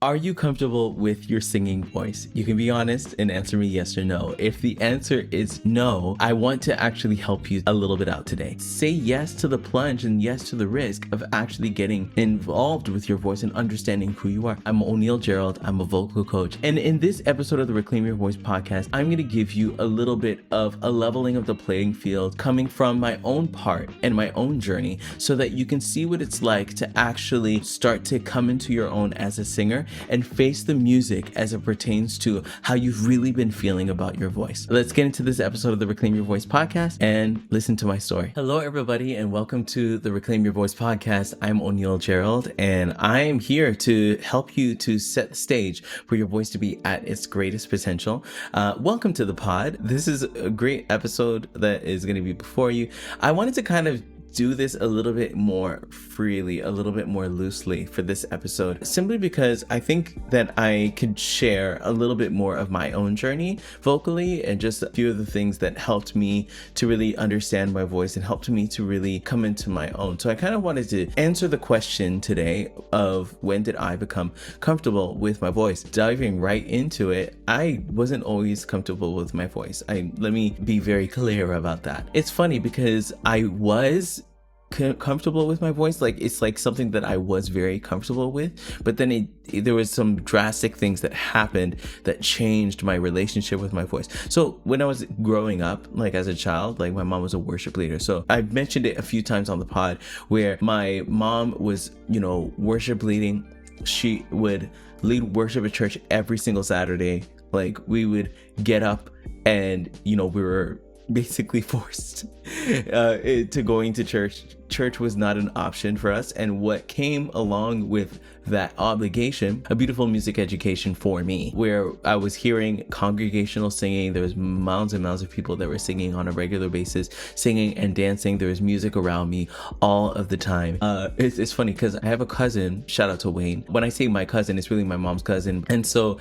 Are you comfortable with your singing voice? You can be honest and answer me yes or no. If the answer is no, I want to actually help you a little bit out today. Say yes to the plunge and yes to the risk of actually getting involved with your voice and understanding who you are. I'm O'Neal Gerald. I'm a vocal coach. And in this episode of the Reclaim Your Voice podcast, I'm going to give you a little bit of a leveling of the playing field coming from my own part and my own journey so that you can see what it's like to actually start to come into your own as a singer and face the music as it pertains to how you've really been feeling about your voice. Let's get into this episode of the Reclaim Your Voice podcast and listen to my story. Hello, everybody, and welcome to the Reclaim Your Voice podcast. I'm O'Neal Gerald, and I am here to help you to set the stage for your voice to be at its greatest potential. Welcome to the pod. This is a great episode that is going to be before you. I wanted to kind of do this a little bit more freely, a little bit more loosely for this episode, simply because I think that I could share a little bit more of my own journey vocally and just a few of the things that helped me to really understand my voice and helped me to really come into my own. So I kind of wanted to answer the question today of when did I become comfortable with my voice? Diving right into it, I wasn't always comfortable with my voice. Let me be very clear about that. It's funny because I was comfortable with my voice, like it's like something that I was very comfortable with, but then there was some drastic things that happened that changed my relationship with my voice. So when I was growing up, like as a child, like my mom was a worship leader. So I've mentioned it a few times on the pod where my mom was, worship leading. She would lead worship at church every single Saturday. Like we would get up and, we were basically forced to going to church. Church was not an option for us, and what came along with that obligation, a beautiful music education for me, where I was hearing congregational singing. There was mounds and mounds of people that were singing on a regular basis, singing and dancing. There was music around me all of the time. It's funny because I have a cousin, shout out to Wayne. When I say my cousin, it's really my mom's cousin. And so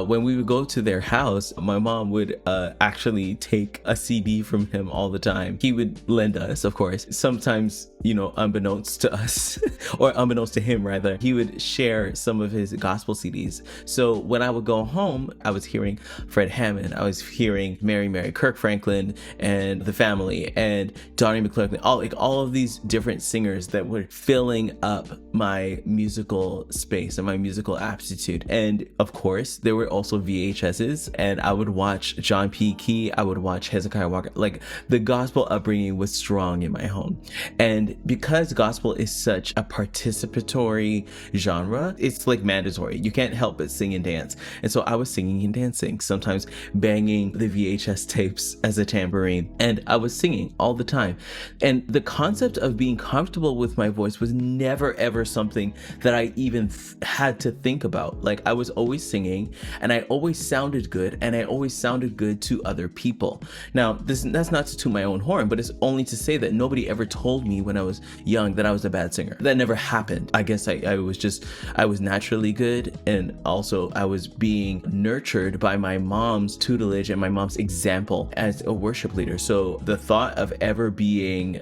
when we would go to their house, my mom would actually take a CD from him all the time. He would lend us, of course, sometimes, unbeknownst to us or unbeknownst to him rather, he would share some of his gospel CDs. So when I would go home, I was hearing Fred Hammond, I was hearing Mary, Kirk Franklin and the Family and Donnie McClurkin, all of these different singers that were filling up my musical space and my musical aptitude. And of course, there were also VHSs, and I would watch John P. Key, I would watch Hezekiah Walker. Like the gospel upbringing was strong in my home. And because gospel is such a participatory genre, it's like mandatory. You can't help but sing and dance. And so I was singing and dancing, sometimes banging the VHS tapes as a tambourine, and I was singing all the time. And the concept of being comfortable with my voice was never ever something that I even had to think about. Like I was always singing, and I always sounded good, and I always sounded good to other people. Now, that's not to toot my own horn, but it's only to say that nobody ever told me when I was young that I was a bad singer. That never happened. I guess I was naturally good, and also I was being nurtured by my mom's tutelage and my mom's example as a worship leader. So the thought of ever being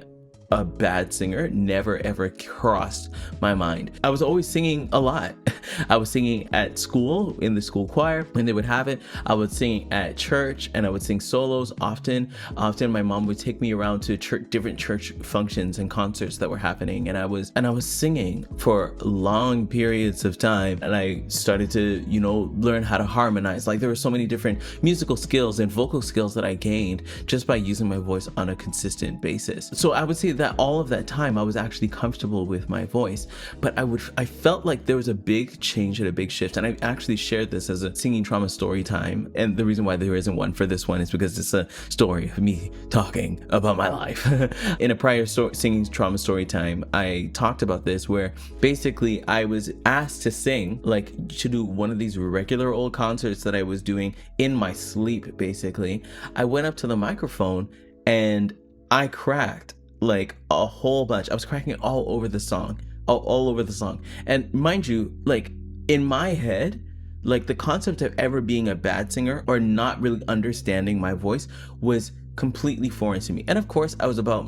a bad singer never ever crossed my mind. I was always singing a lot. I was singing at school in the school choir when they would have it. I would sing at church, and I would sing solos often. My mom would take me around to different church functions and concerts that were happening, and I was singing for long periods of time. And I started to learn how to harmonize. Like there were so many different musical skills and vocal skills that I gained just by using my voice on a consistent basis. So I would say that all of that time I was actually comfortable with my voice, but I felt like there was a big change and a big shift. And I actually shared this as a singing trauma story time. And the reason why there isn't one for this one is because it's a story of me talking about my life. In a prior singing trauma story time, I talked about this, where basically I was asked to sing, like to do one of these regular old concerts that I was doing in my sleep. Basically, I went up to the microphone and I cracked like a whole bunch. I was cracking it all over the song. And mind you, like in my head, like the concept of ever being a bad singer or not really understanding my voice was completely foreign to me. And of course, I was about,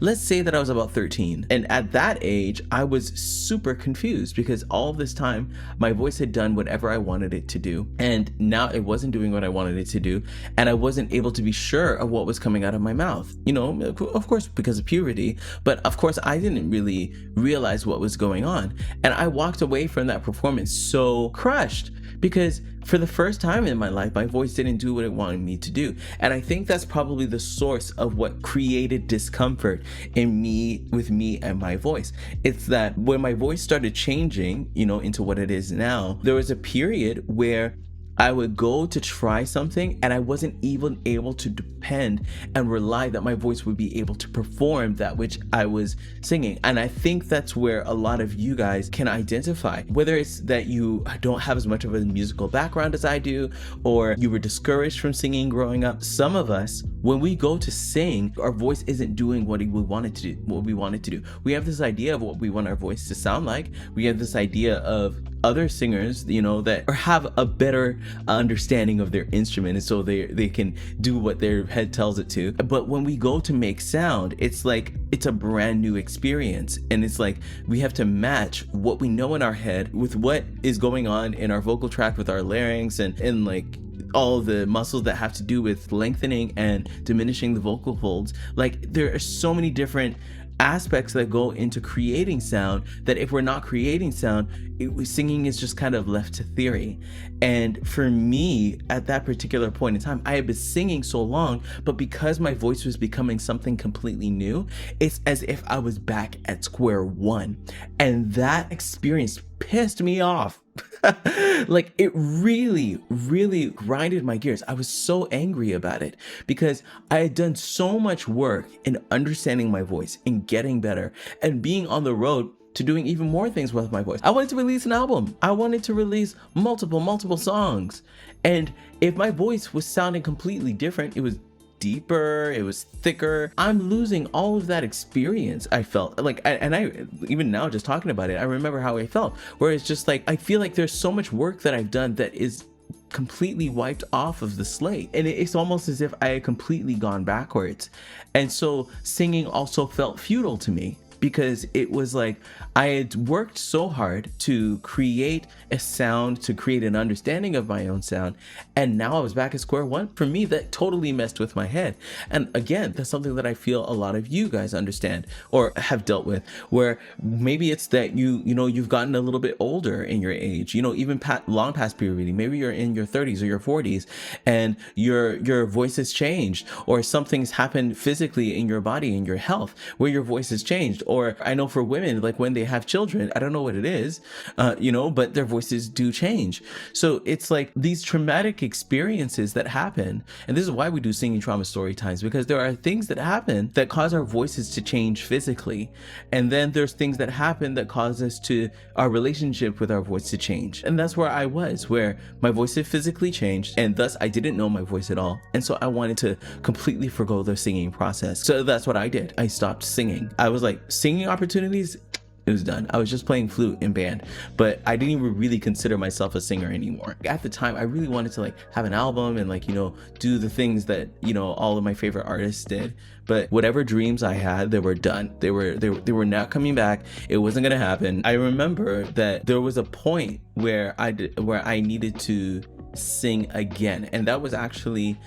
let's say that I was about 13. And at that age, I was super confused because all of this time, my voice had done whatever I wanted it to do. And now it wasn't doing what I wanted it to do. And I wasn't able to be sure of what was coming out of my mouth. You know, of course, because of puberty. But of course, I didn't really realize what was going on. And I walked away from that performance so crushed because for the first time in my life, my voice didn't do what it wanted me to do. And I think that's probably the source of what created discomfort with me and my voice. It's that when my voice started changing, you know, into what it is now, there was a period where I would go to try something and I wasn't even able to depend and rely that my voice would be able to perform that which I was singing. And I think that's where a lot of you guys can identify, whether it's that you don't have as much of a musical background as I do, or you were discouraged from singing growing up. Some of us, when we go to sing, our voice isn't doing what we want it to do. We have this idea of what we want our voice to sound like. We have this idea of other singers, you know, that have a better understanding of their instrument, and so they can do what their head tells it to. But when we go to make sound, it's like it's a brand new experience, and it's like we have to match what we know in our head with what is going on in our vocal tract, with our larynx and like all the muscles that have to do with lengthening and diminishing the vocal folds. Like there are so many different aspects that go into creating sound that if we're not creating sound, singing is just kind of left to theory. And for me, at that particular point in time, I had been singing so long, but because my voice was becoming something completely new, it's as if I was back at square one. And that experience pissed me off. Like it really grinded my gears. I was so angry about it because I had done so much work in understanding my voice and getting better and being on the road to doing even more things with my voice. I wanted to release an album. I wanted to release multiple songs. And if my voice was sounding completely different, it was deeper, it was thicker, I'm losing all of that experience. I felt like, and I even now just talking about it, I remember how I felt, where it's just like I feel like there's so much work that I've done that is completely wiped off of the slate, and it's almost as if I had completely gone backwards. And so singing also felt futile to me, because it was like I had worked so hard to create a sound, to create an understanding of my own sound, and now I was back at square one. For me, that totally messed with my head. And again, that's something that I feel a lot of you guys understand or have dealt with, where maybe it's that you've gotten a little bit older in your age, even long past puberty. Maybe you're in your 30s or your 40s and your voice has changed, or something's happened physically in your body, in your health, where your voice has changed. Or I know for women, like when they have children, I don't know what it is, but their voices do change. So it's like these traumatic experiences that happen. And this is why we do singing trauma story times, because there are things that happen that cause our voices to change physically. And then there's things that happen that cause our relationship with our voice to change. And that's where I was, where my voice had physically changed, and thus I didn't know my voice at all. And so I wanted to completely forgo the singing process. So that's what I did. I stopped singing. I was like, singing opportunities, it was done. I was just playing flute in band, but I didn't even really consider myself a singer anymore. At the time, I really wanted to have an album and do the things that all of my favorite artists did. But whatever dreams I had, they were done. They were not coming back. It wasn't gonna happen. I remember that there was a point where I needed to sing again, and that was actually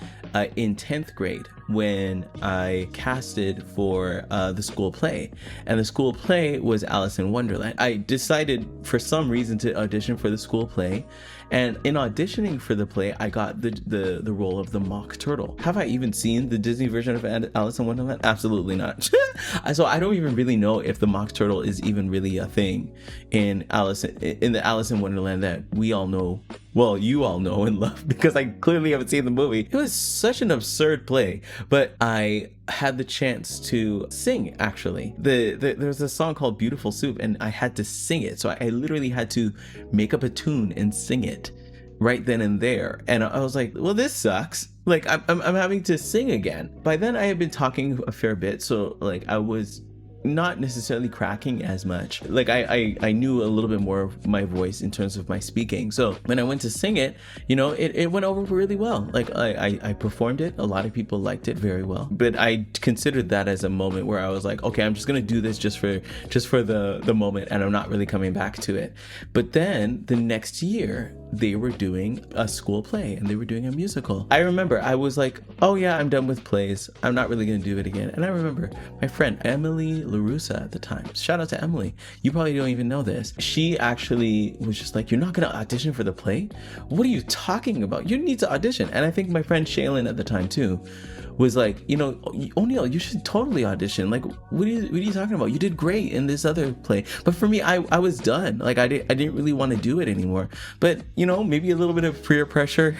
in 10th grade when I casted for the school play. And the school play was Alice in Wonderland. I decided for some reason to audition for the school play, and in auditioning for the play, I got the role of the Mock Turtle. Have I even seen the Disney version of Alice in Wonderland? Absolutely not. So I don't even really know if the Mock Turtle is even really a thing in the Alice in Wonderland that we all know. Well, you all know and love, because I clearly haven't seen the movie. It was such an absurd play, but I had the chance to sing, actually. There's a song called Beautiful Soup, and I had to sing it. So I literally had to make up a tune and sing it right then and there. And I was like, well, this sucks. I'm having to sing again. By then I had been talking a fair bit, so I was not necessarily cracking as much. Like I knew a little bit more of my voice in terms of my speaking. So when I went to sing it, you know, it went over really well. Like I performed it. A lot of people liked it very well. But I considered that as a moment where I was like, okay, I'm just gonna do this just for the moment, and I'm not really coming back to it. But then the next year they were doing a school play and they were doing a musical. I remember I was like, oh yeah, I'm done with plays. I'm not really gonna do it again. And I remember my friend Emily LaRussa at the time, shout out to Emily, you probably don't even know this, she actually was just like, you're not gonna audition for the play? What are you talking about? You need to audition. And I think my friend Shaylin at the time too was like, you know, O'Neill, you should totally audition. Like, what are you talking about? You did great in this other play. But for me, I was done. Like, I didn't really want to do it anymore. But, you know, maybe a little bit of peer pressure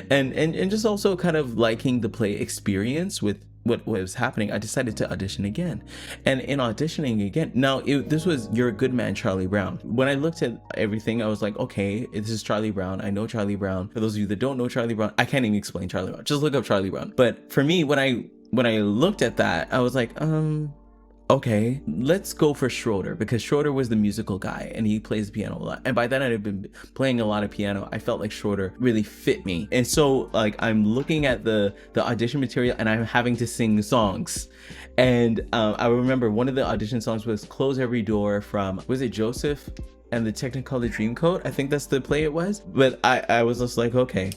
and just also kind of liking the play experience with what was happening, I decided to audition again. And in auditioning again, now this was You're a Good Man, Charlie Brown. When I looked at everything, I was like, okay, this is Charlie Brown. I know Charlie Brown. For those of you that don't know Charlie Brown, I can't even explain Charlie Brown. Just look up Charlie Brown. But for me, when I looked at that, I was like, okay, let's go for Schroeder, because Schroeder was the musical guy and he plays the piano a lot. And by then I'd been playing a lot of piano. I felt like Schroeder really fit me. And so like I'm looking at the audition material and I'm having to sing songs. And I remember one of the audition songs was Close Every Door from, was it Joseph and the Technicolor Dreamcoat? I think that's the play it was. But I was just like, okay,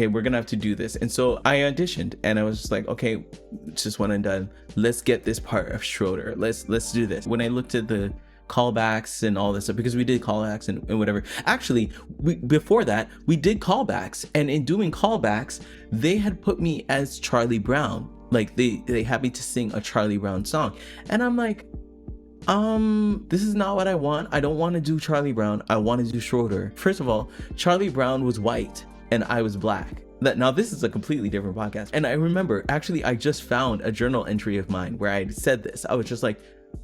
we're gonna have to do this. And so I auditioned and I was just like, okay, it's just one and done. Let's get this part of Schroeder. Let's do this. When I looked at the callbacks and all this stuff, because we did callbacks and whatever. Actually, before that, we did callbacks. And in doing callbacks, they had put me as Charlie Brown. Like they had me to sing a Charlie Brown song. And I'm like, this is not what I want. I don't want to do Charlie Brown. I want to do Schroeder. First of all, Charlie Brown was white and I was black. Now this is a completely different podcast. And I remember, actually, I just found a journal entry of mine where I said this. I was just like,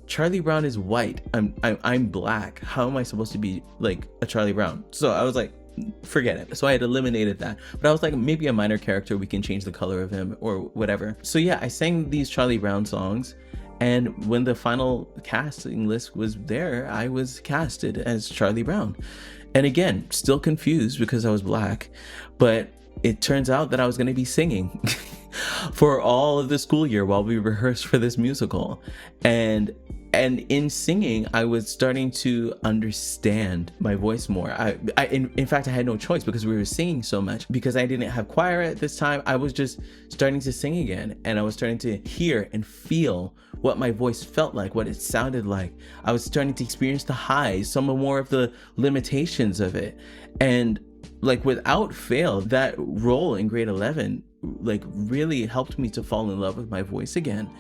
Charlie Brown is white. I'm black. How am I supposed to be like a Charlie Brown? So I was like, forget it. So I had eliminated that. But I was like, maybe a minor character, we can change the color of him or whatever. So yeah, I sang these Charlie Brown songs. And when the final casting list was there, I was casted as Charlie Brown. And again, still confused because I was black, but it turns out that I was going to be singing for all of the school year while we rehearsed for this musical. And in singing, I was starting to understand my voice more. In fact, I had no choice because we were singing so much. Because I didn't have choir at this time, I was just starting to sing again. And I was starting to hear and feel what my voice felt like, what it sounded like. I was starting to experience the highs, some more of the limitations of it. And like without fail, that role in grade 11 like really helped me to fall in love with my voice again.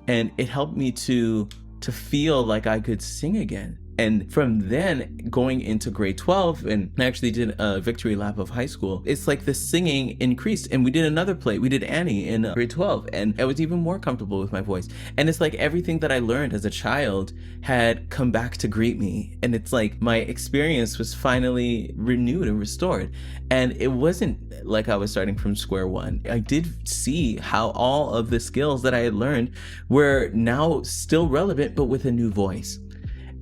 And it helped me to feel like I could sing again. And from then going into grade 12, and I actually did a victory lap of high school, it's like the singing increased. And we did another play. We did Annie in grade 12, and I was even more comfortable with my voice. And it's like everything that I learned as a child had come back to greet me. And it's like my experience was finally renewed and restored. And it wasn't like I was starting from square one. I did see how all of the skills that I had learned were now still relevant, but with a new voice.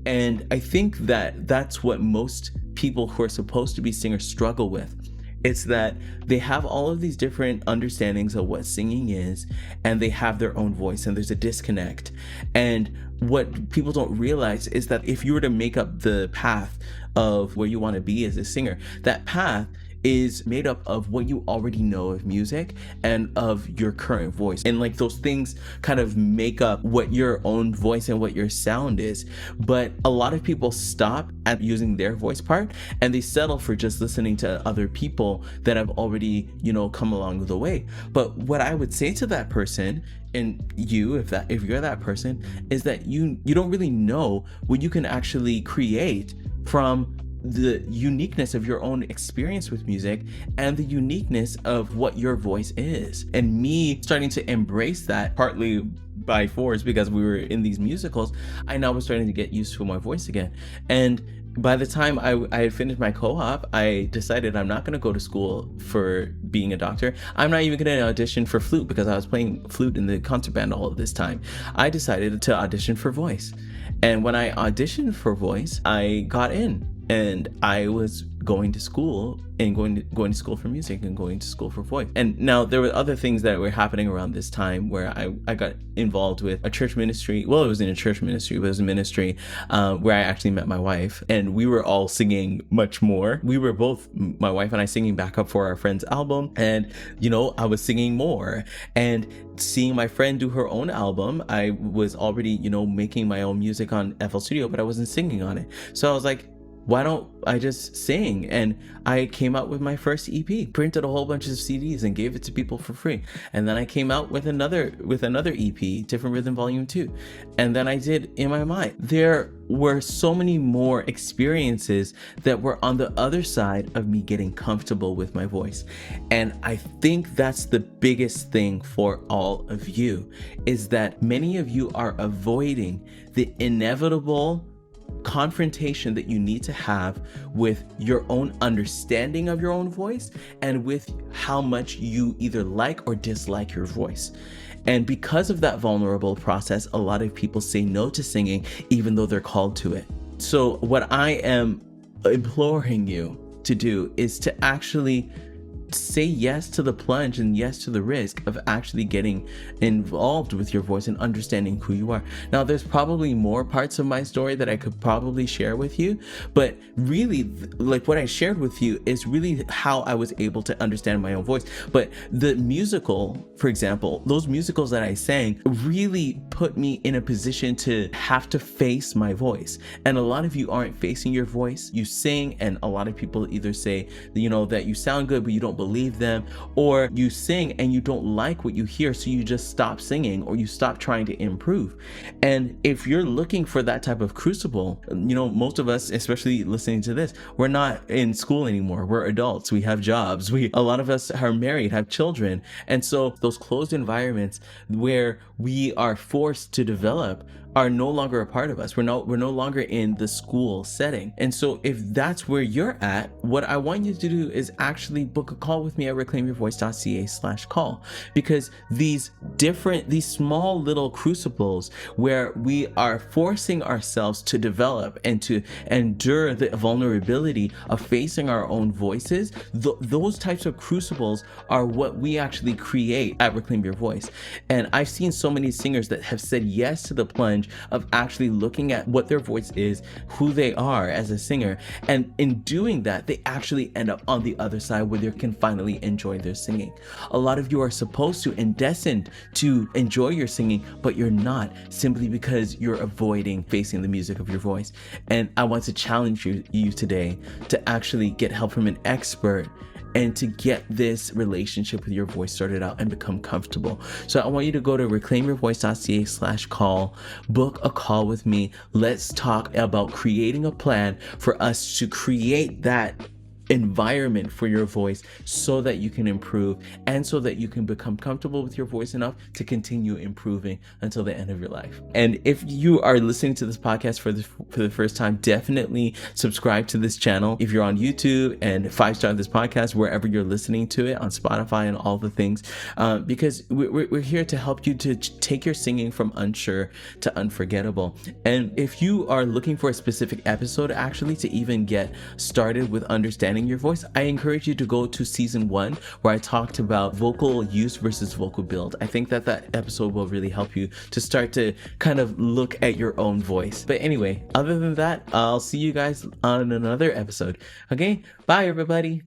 And I think that that's what most people who are supposed to be singers struggle with. It's that they have all of these different understandings of what singing is, and they have their own voice, and there's a disconnect. And what people don't realize is that if you were to make up the path of where you want to be as a singer, that path is made up of what you already know of music and of your current voice. And like those things kind of make up what your own voice and what your sound is. But a lot of people stop at using their voice part and they settle for just listening to other people that have already, come along the way. But what I would say to that person, and you, if you're that person, is that you don't really know what you can actually create from the uniqueness of your own experience with music and the uniqueness of what your voice is. And me starting to embrace that, partly by force because we were in these musicals, I now was starting to get used to my voice again. And by the time I had finished my co-op, I decided I'm not going to go to school for being a doctor. I'm not even going to audition for flute because I was playing flute in the concert band all of this time. I decided to audition for voice. And when I auditioned for voice, I got in, and I was going to school and going to school for music and going to school for voice. And now there were other things that were happening around this time where I got involved with a church ministry. Well, it was in a church ministry, but it was a ministry where I actually met my wife, and we were all singing much more. We were both, my wife and I, singing backup for our friend's album, and I was singing more. And seeing my friend do her own album, I was already making my own music on FL Studio, but I wasn't singing on it. So I was like, why don't I just sing? And I came out with my first EP, printed a whole bunch of CDs and gave it to people for free. And then I came out with another EP, Different Rhythm Volume 2. And then I did In My Mind. There were so many more experiences that were on the other side of me getting comfortable with my voice. And I think that's the biggest thing for all of you, is that many of you are avoiding the inevitable confrontation that you need to have with your own understanding of your own voice and with how much you either like or dislike your voice. And because of that vulnerable process, a lot of people say no to singing even though they're called to it. So what I am imploring you to do is to actually say yes to the plunge and yes to the risk of actually getting involved with your voice and understanding who you are. Now, there's probably more parts of my story that I could probably share with you, but really, like what I shared with you is really how I was able to understand my own voice. But the musical, for example, those musicals that I sang really put me in a position to have to face my voice. And a lot of you aren't facing your voice. You sing, and a lot of people either say, that you sound good, but you don't believe them, or you sing and you don't like what you hear, so you just stop singing or you stop trying to improve. And if you're looking for that type of crucible, most of us, especially listening to this, we're not in school anymore. We're adults. We have jobs. A lot of us are married, have children. And so those closed environments where we are forced to develop are no longer a part of us. We're no longer in the school setting. And so if that's where you're at, what I want you to do is actually book a call with me at reclaimyourvoice.ca/call, because these small little crucibles where we are forcing ourselves to develop and to endure the vulnerability of facing our own voices, those types of crucibles are what we actually create at Reclaim Your Voice. And I've seen so many singers that have said yes to the plunge of actually looking at what their voice is, who they are as a singer, and in doing that, they actually end up on the other side where they can finally enjoy their singing. A lot of you are supposed to and destined to enjoy your singing, but you're not, simply because you're avoiding facing the music of your voice. And I want to challenge you today to actually get help from an expert and to get this relationship with your voice started out and become comfortable. So I want you to go to reclaimyourvoice.ca/call, book a call with me. Let's talk about creating a plan for us to create that environment for your voice so that you can improve and so that you can become comfortable with your voice enough to continue improving until the end of your life. And if you are listening to this podcast for the first time, definitely subscribe to this channel. If you're on YouTube, and 5-star this podcast wherever you're listening to it, on Spotify and all the things, because we're here to help you to take your singing from unsure to unforgettable. And if you are looking for a specific episode actually to even get started with understanding your voice, I encourage you to go to season 1, where I talked about vocal use versus vocal build. I think that episode will really help you to start to kind of look at your own voice. But anyway, other than that, I'll see you guys on another episode. Okay, bye everybody.